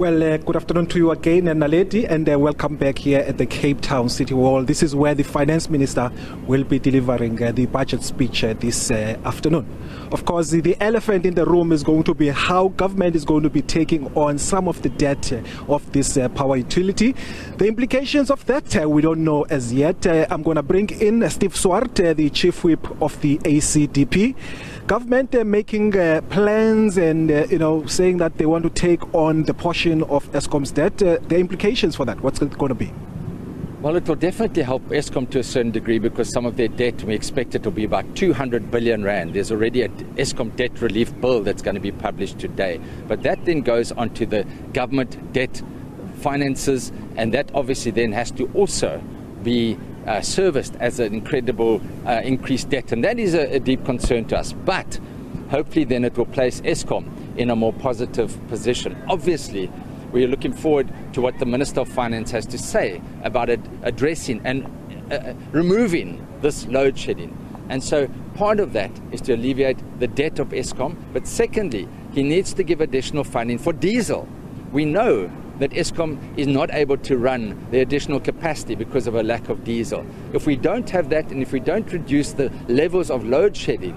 Well, good afternoon to you again, Naledi, and welcome back here at the Cape Town City Hall. This is where the Finance Minister will be delivering the budget speech this afternoon. Of course, the elephant in the room is going to be how government is going to be taking on some of the debt of this power utility. The implications of that, we don't know as yet. I'm going to bring in Steve Swart, the Chief Whip of the ACDP. Government making plans and saying that they want to take on the portion of Eskom's debt. The implications for that, what's it going to be? Well, it will definitely help Eskom to a certain degree because some of their debt, we expect it will be about 200 billion rand. There's already an Eskom debt relief bill that's going to be published today. But that then goes onto the government debt finances, and that obviously then has to also be serviced as an incredible increased debt, and that is a deep concern to us. But hopefully then it will place Eskom in a more positive position. Obviously, we are looking forward to what the Minister of Finance has to say about addressing and removing this load shedding. And so part of that is to alleviate the debt of Eskom, but secondly, he needs to give additional funding for diesel. We know that Eskom is not able to run the additional capacity because of a lack of diesel. If we don't have that, and if we don't reduce the levels of load shedding,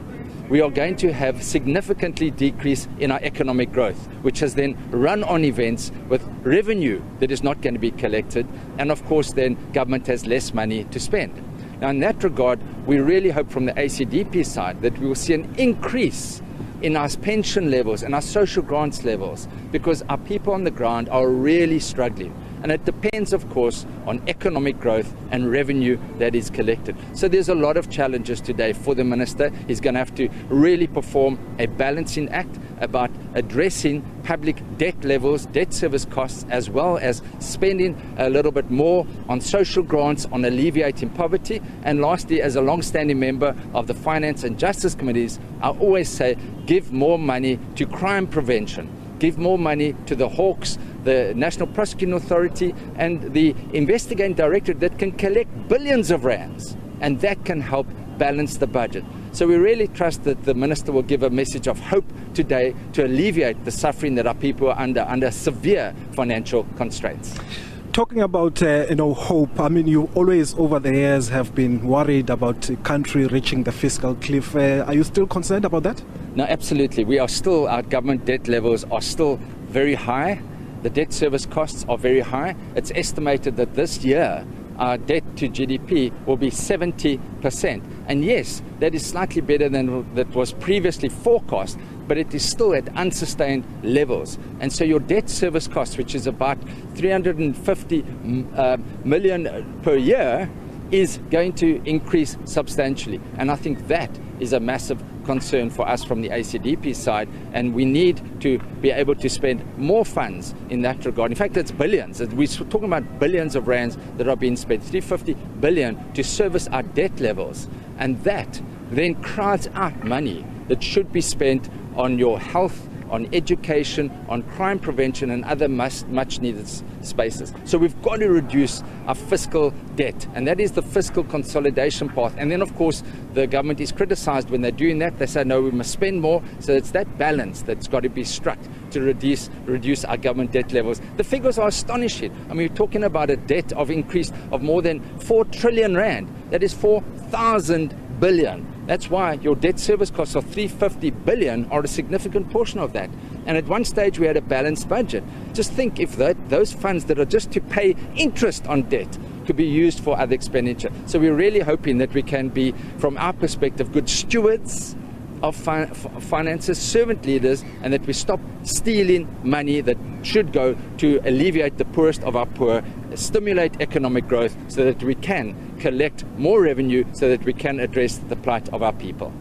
we are going to have significantly decrease in our economic growth, which has then run on events with revenue that is not going to be collected, and of course then government has less money to spend. Now in that regard, we really hope from the ACDP side that we will see an increase in our pension levels and our social grants levels, because our people on the ground are really struggling. And it depends, of course, on economic growth and revenue that is collected. So there's a lot of challenges today for the Minister. He's going to have to really perform a balancing act about addressing public debt levels, debt service costs, as well as spending a little bit more on social grants, on alleviating poverty. And lastly, as a long-standing member of the Finance and Justice Committees, I always say, give more money to crime prevention. Give more money to the Hawks, the National Prosecuting Authority, and the Investigating Directorate that can collect billions of rands, and that can help balance the budget. So we really trust that the Minister will give a message of hope today to alleviate the suffering that our people are under severe financial constraints. Talking about hope, I mean, you always over the years have been worried about the country reaching the fiscal cliff. Are you still concerned about that? No, absolutely. We are still, our government debt levels are still very high. The debt service costs are very high. It's estimated that this year our debt to GDP will be 70%. And yes, that is slightly better than that was previously forecast, but it is still at unsustained levels. And so your debt service cost, which is about 350 million per year, is going to increase substantially. And I think that is a massive concern for us from the ACDP side, and we need to be able to spend more funds in that regard. In fact, it's billions. We're talking about billions of rands that are being spent, 350 billion to service our debt levels. And that then crowds out money that should be spent on your health, on education, on crime prevention and other much needed spaces. So we've got to reduce our fiscal debt, and that is the fiscal consolidation path. And then of course the government is criticized when they're doing that. They say no, we must spend more. So it's that balance that's got to be struck to reduce our government debt levels. The figures are astonishing. I mean, we're talking about a debt of increase of more than 4 trillion rand. That is 4,000 billion. That's why your debt service costs of 350 billion are a significant portion of that. And at one stage we had a balanced budget. Just think if those funds that are just to pay interest on debt could be used for other expenditure. So we're really hoping that we can be, from our perspective, good stewards of finances, servant leaders, and that we stop stealing money that should go to alleviate the poorest of our poor, stimulate economic growth so that we can collect more revenue so that we can address the plight of our people.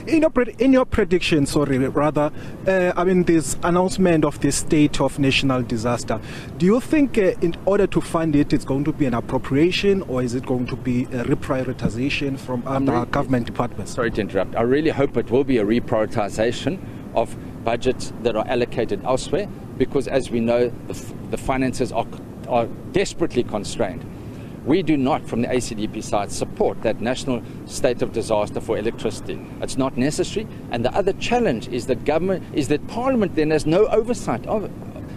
In your prediction, I mean, this announcement of the state of national disaster, do you think in order to fund it, it's going to be an appropriation, or is it going to be a reprioritization from other government departments? Sorry to interrupt. I really hope it will be a reprioritization of budgets that are allocated elsewhere, because as we know, the finances are desperately constrained. We do not, from the ACDP side, support that national state of disaster for electricity. It's not necessary. And the other challenge is that Parliament then has no oversight of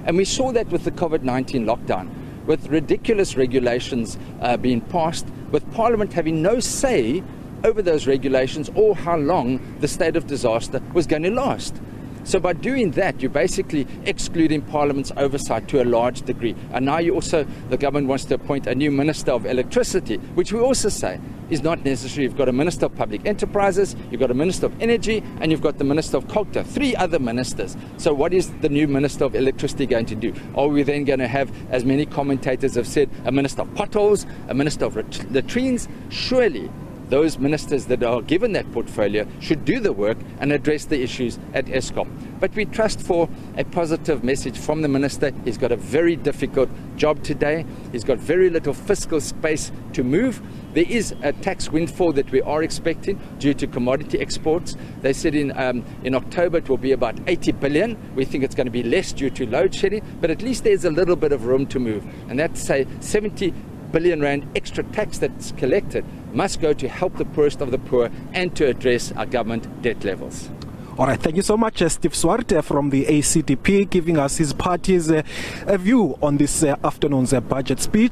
And we saw that with the COVID-19 lockdown, with ridiculous regulations being passed, with Parliament having no say over those regulations or how long the state of disaster was going to last. So by doing that, you're basically excluding Parliament's oversight to a large degree. And now the government wants to appoint a new Minister of Electricity, which we also say is not necessary. You've got a Minister of Public Enterprises, you've got a Minister of Energy, and you've got the Minister of Culture, 3 other ministers. So what is the new Minister of Electricity going to do? Are we then going to have, as many commentators have said, a Minister of Potholes, a Minister of Latrines? Surely those ministers that are given that portfolio should do the work and address the issues at Eskom. But we trust for a positive message from the minister. He's got a very difficult job today. He's got very little fiscal space to move. There is a tax windfall that we are expecting due to commodity exports. They said in October it will be about 80 billion. We think it's going to be less due to load shedding, but at least there's a little bit of room to move. And that's, say, 70 billion rand extra tax that's collected must go to help the poorest of the poor and to address our government debt levels. All right, thank you so much, Steve Swart from the ACDP, giving us his party's view on this afternoon's budget speech.